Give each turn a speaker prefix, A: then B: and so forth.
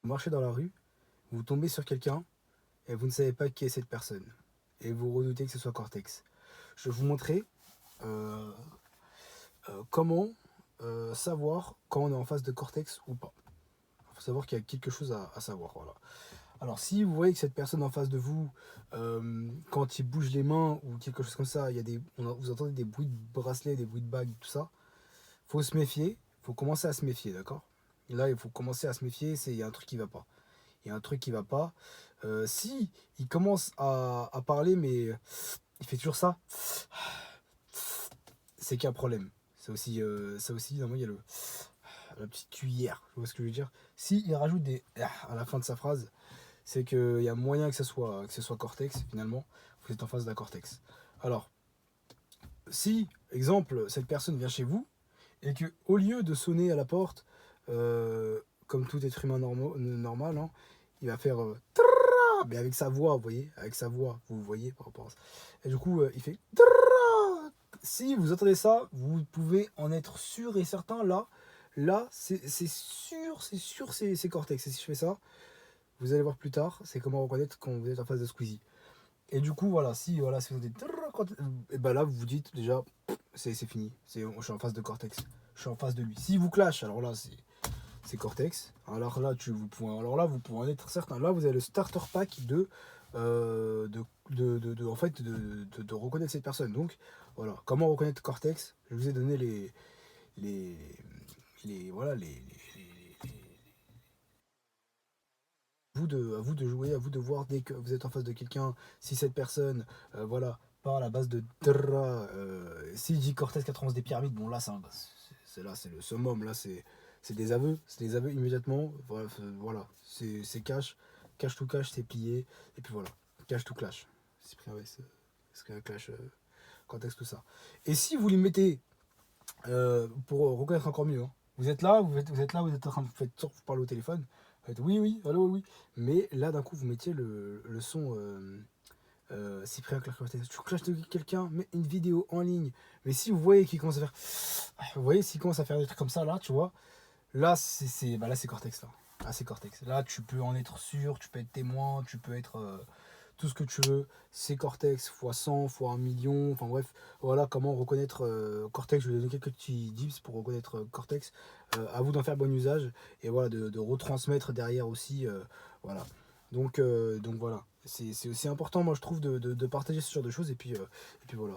A: marchez dans la rue, vous tombez sur quelqu'un et vous ne savez pas qui est cette personne. Et vous redoutez que ce soit Cortex. Je vais vous montrer euh, comment savoir quand on est en face de Cortex ou pas. Il faut savoir qu'il y a quelque chose à savoir. Voilà. Alors si vous voyez que cette personne en face de vous, quand il bouge les mains ou quelque chose comme ça, il y a vous entendez des bruits de bracelets, des bruits de bagues, tout ça, faut se méfier, faut commencer à se méfier, d'accord. Et là, il faut commencer à se méfier, il y a un truc qui va pas. Il y a un truc qui va pas. Si il commence à parler, mais il fait toujours ça, c'est qu'il y a un problème. Ça aussi, normalement, il y a la petite cuillère, tu vois ce que je veux dire. Si il rajoute des à la fin de sa phrase, c'est qu'il y a moyen que ce soit Cortex, finalement. Vous êtes en face d'un Cortex. Alors, si, exemple, cette personne vient chez vous, et que au lieu de sonner à la porte, comme tout être humain normal, hein, il va faire mais avec sa voix, vous voyez, avec sa voix, vous voyez par rapport à ça. Et du coup, il fait si vous entendez ça, vous pouvez en être sûr et certain. Là, c'est Cortex. Et si je fais ça, vous allez voir plus tard, c'est comment reconnaître quand vous êtes en face de Squeezie. Et du coup, si vous êtes et ben là, vous vous dites déjà, c'est fini. Je suis en face de Cortex. Je suis en face de lui. Si vous clash, alors là, c'est Cortex. Alors là, vous pouvez en être certain. Là, vous avez le starter pack en fait, de reconnaître cette personne. Donc, voilà. Comment reconnaître Cortex? Je vous ai donné les, voilà, à vous de jouer, à vous de voir dès que vous êtes en face de quelqu'un, si cette personne, voilà, parle à base de s'il dit Cortex 91 des pyramides, bon là, c'est le summum, là, c'est des aveux immédiatement, voilà, c'est cash to cash, c'est plié, et puis voilà, cash to clash, c'est pris avec c'est clash, Cortex, tout ça. Et si vous lui mettez, pour reconnaître encore mieux, hein, vous êtes là, vous êtes en train de vous parler au téléphone, oui, oui, allô, oui, oui. Mais là, d'un coup, vous mettiez le son Cyprien Clark. Tu clashes de quelqu'un, met une vidéo en ligne. Mais si vous voyez qu'il commence à faire. Vous voyez, s'il commence à faire des trucs comme ça, là, tu vois. Là, là, c'est Cortex, là. Là, c'est Cortex. Là, tu peux en être sûr, tu peux être témoin, tu peux être tout ce que tu veux. C'est Cortex fois 100, fois 1 million. Enfin bref, voilà comment reconnaître Cortex. Je vais donner quelques petits tips pour reconnaître Cortex. À vous d'en faire bon usage. Et voilà, de retransmettre derrière aussi. Voilà. Donc voilà. C'est aussi important, moi, je trouve, de partager ce genre de choses. Et puis voilà.